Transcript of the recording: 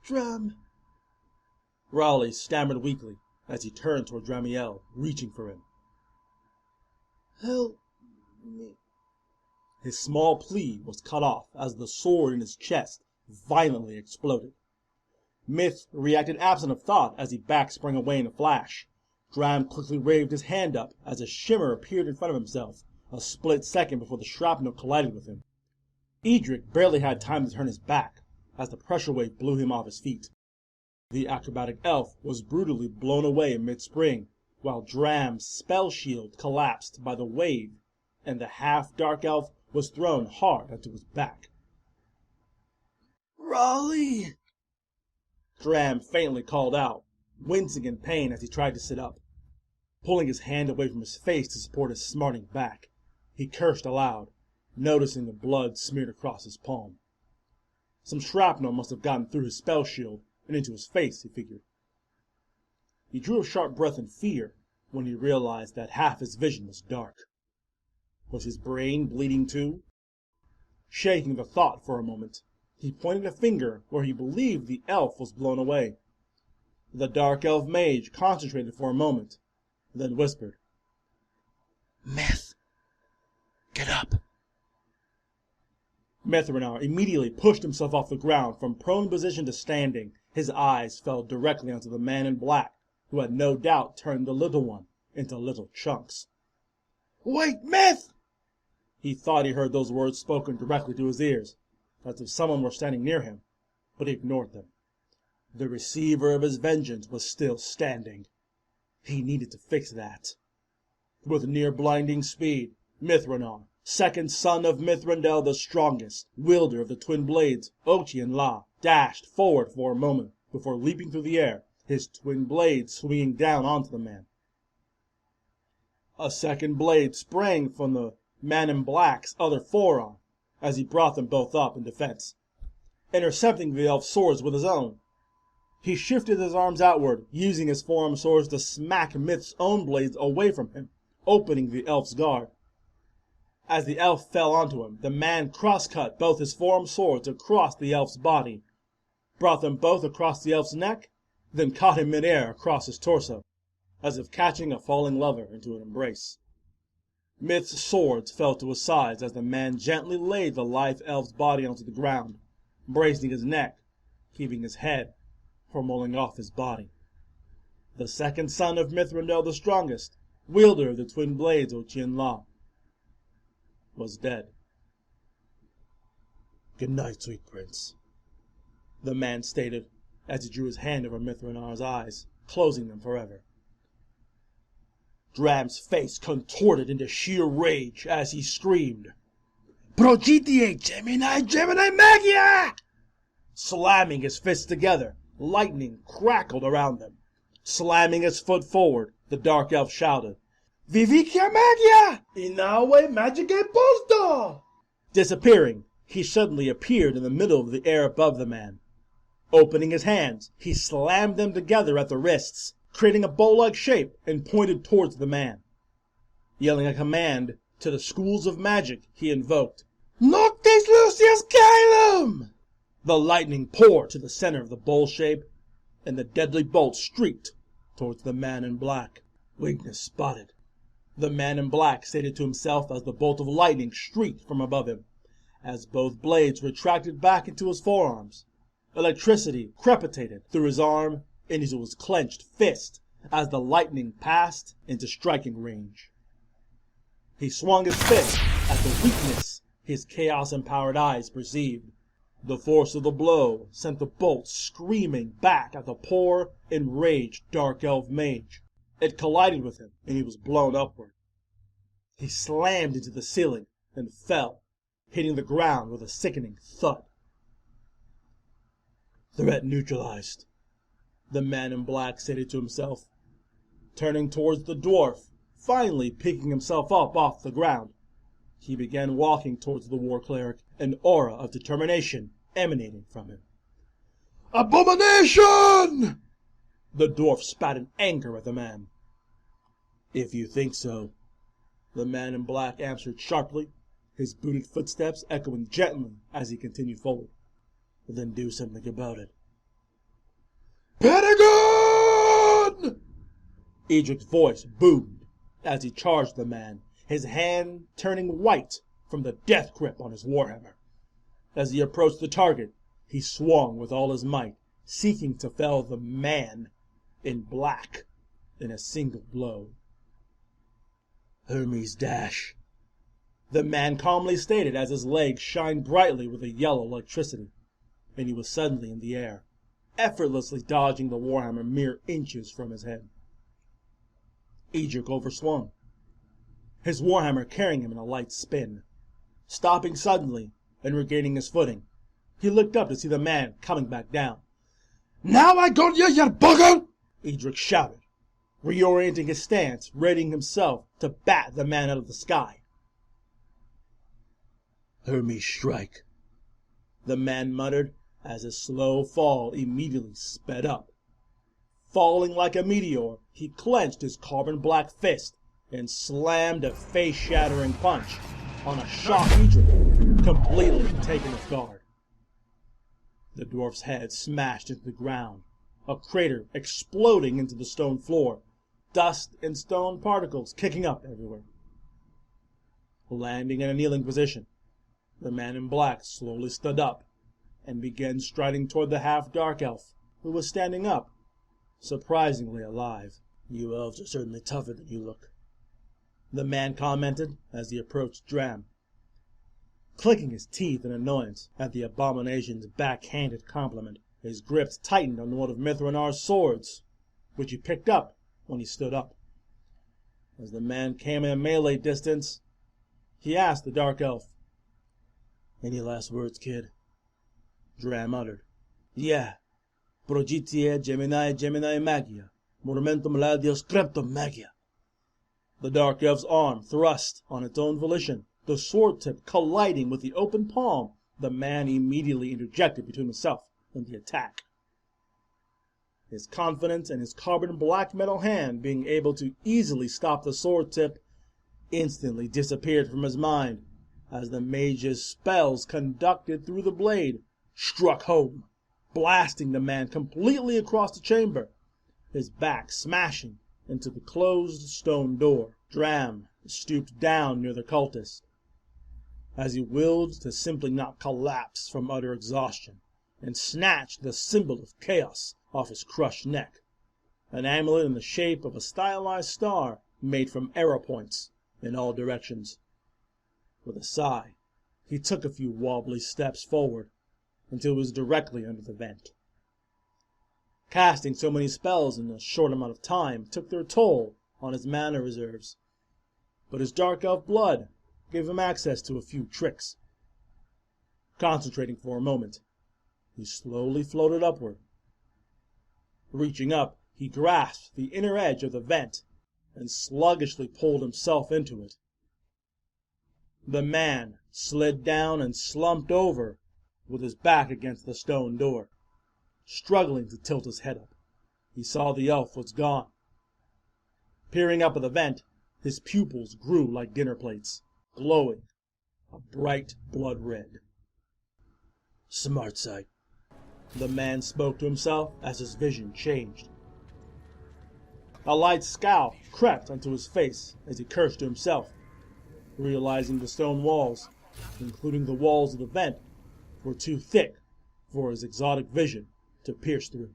Dram. Raleigh stammered weakly as he turned toward Dramiel, reaching for him. Help me. His small plea was cut off as the sword in his chest violently exploded. Myth reacted absent of thought as he back sprang away in a flash. Dram quickly waved his hand up as a shimmer appeared in front of himself, a split second before the shrapnel collided with him. Edric barely had time to turn his back as the pressure wave blew him off his feet. The acrobatic elf was brutally blown away in mid-spring, while Dram's spell shield collapsed by the wave, and the half-dark elf was thrown hard onto his back. Raleigh! Dram faintly called out, wincing in pain as he tried to sit up. Pulling his hand away from his face to support his smarting back, he cursed aloud, noticing the blood smeared across his palm. Some shrapnel must have gotten through his spell shield and into his face, he figured. He drew a sharp breath in fear when he realized that half his vision was dark. Was his brain bleeding too? Shaking the thought for a moment, he pointed a finger where he believed the elf was blown away. The dark elf mage concentrated for a moment, then whispered, Myth, get up. Mithranor immediately pushed himself off the ground from prone position to standing. His eyes fell directly onto the man in black, who had no doubt turned the little one into little chunks. Wait, Myth! He thought he heard those words spoken directly to his ears, as if someone were standing near him, but he ignored them. The receiver of his vengeance was still standing. He needed to fix that. With near blinding speed, Mithranor, second son of Mithrandel the Strongest, wielder of the twin blades, Ochi and La, dashed forward for a moment before leaping through the air, his twin blades swinging down onto the man. A second blade sprang from the man in black's other forearm as he brought them both up in defense, intercepting the elf's swords with his own. He shifted his arms outward, using his forearm swords to smack Myth's own blades away from him, opening the elf's guard. As the elf fell onto him, the man cross-cut both his forearm swords across the elf's body, brought them both across the elf's neck, then caught him mid-air across his torso, as if catching a falling lover into an embrace. Myth's swords fell to his sides as the man gently laid the lithe elf's body onto the ground, bracing his neck, keeping his head from rolling off his body. The second son of Mithrandel the Strongest, wielder of the twin blades Ochi and La, was dead. Good night, sweet prince, the man stated as he drew his hand over Mithranor's eyes, closing them forever. Dram's face contorted into sheer rage as he screamed, Progitie Gemini Gemini Magia! Slamming his fists together, lightning crackled around them. Slamming his foot forward, the dark elf shouted, Vivicia Magia! Inaue Magicae Posto! Disappearing, he suddenly appeared in the middle of the air above the man. Opening his hands, he slammed them together at the wrists, creating a bow-like shape, and pointed towards the man. Yelling a command to the schools of magic, he invoked, Noctis Lucius Caelum! The lightning poured to the center of the bowl shape, and the deadly bolt streaked towards the man in black. Weakness spotted, the man in black stated to himself as the bolt of lightning streaked from above him, as both blades retracted back into his forearms. Electricity crepitated through his arm and into his clenched fist as the lightning passed into striking range. He swung his fist at the weakness his chaos-empowered eyes perceived. The force of the blow sent the bolt screaming back at the poor, enraged dark elf mage. It collided with him, and he was blown upward. He slammed into the ceiling and fell, hitting the ground with a sickening thud. Threat neutralized, the man in black stated to himself, turning towards the dwarf, finally picking himself up off the ground. He began walking towards the war cleric, an aura of determination emanating from him. Abomination! The dwarf spat in anger at the man. If you think so, the man in black answered sharply, his booted footsteps echoing gently as he continued forward. Then do something about it. Pentagon! Edric's voice boomed as he charged the man, his hand turning white from the death grip on his warhammer. As he approached the target, he swung with all his might, seeking to fell the man in black in a single blow. Hermes dash, the man calmly stated as his legs shined brightly with a yellow electricity, and he was suddenly in the air, effortlessly dodging the warhammer mere inches from his head. Edric overswung, his warhammer carrying him in a light spin. Stopping suddenly and regaining his footing, he looked up to see the man coming back down. "Now I got you, you bugger!" Edric shouted, reorienting his stance, readying himself to bat the man out of the sky. "Hermes strike," the man muttered as his slow fall immediately sped up. Falling like a meteor, he clenched his carbon-black fist and slammed a face-shattering punch on a shocked Edric, completely taken off guard. The dwarf's head smashed into the ground, a crater exploding into the stone floor, dust and stone particles kicking up everywhere. Landing in a kneeling position, the man in black slowly stood up and began striding toward the half-dark elf, who was standing up, surprisingly alive. "You elves are certainly tougher than you look," the man commented as he approached Dram, clicking his teeth in annoyance at the abomination's backhanded compliment. His grips tightened on one of Mithranar's swords, which he picked up when he stood up. As the man came in melee distance, he asked the dark elf, "Any last words, kid?" Dram muttered, "Yeah. Progitie Gemini magia, monumentum ladios creptum magia." The dark elf's arm thrust on its own volition, the sword tip colliding with the open palm. The man immediately interjected between himself and the attack, his confidence in his carbon black metal hand being able to easily stop the sword tip instantly disappeared from his mind as the mage's spells conducted through the blade struck home, blasting the man completely across the chamber, his back smashing into the closed stone door. Dram stooped down near the cultist as he willed to simply not collapse from utter exhaustion, and snatched the symbol of chaos off his crushed neck, an amulet in the shape of a stylized star made from arrow points in all directions. With a sigh, he took a few wobbly steps forward until he was directly under the vent. Casting so many spells in a short amount of time took their toll on his mana reserves, but his dark elf blood gave him access to a few tricks. Concentrating for a moment, he slowly floated upward. Reaching up, he grasped the inner edge of the vent and sluggishly pulled himself into it. The man slid down and slumped over with his back against the stone door, struggling to tilt his head up. He saw the elf was gone. Peering up at the vent, his pupils grew like dinner plates, glowing a bright blood red. "Smart sight," the man spoke to himself as his vision changed. A light scowl crept onto his face as he cursed to himself, realizing the stone walls, including the walls of the vent, were too thick for his exotic vision to pierce through.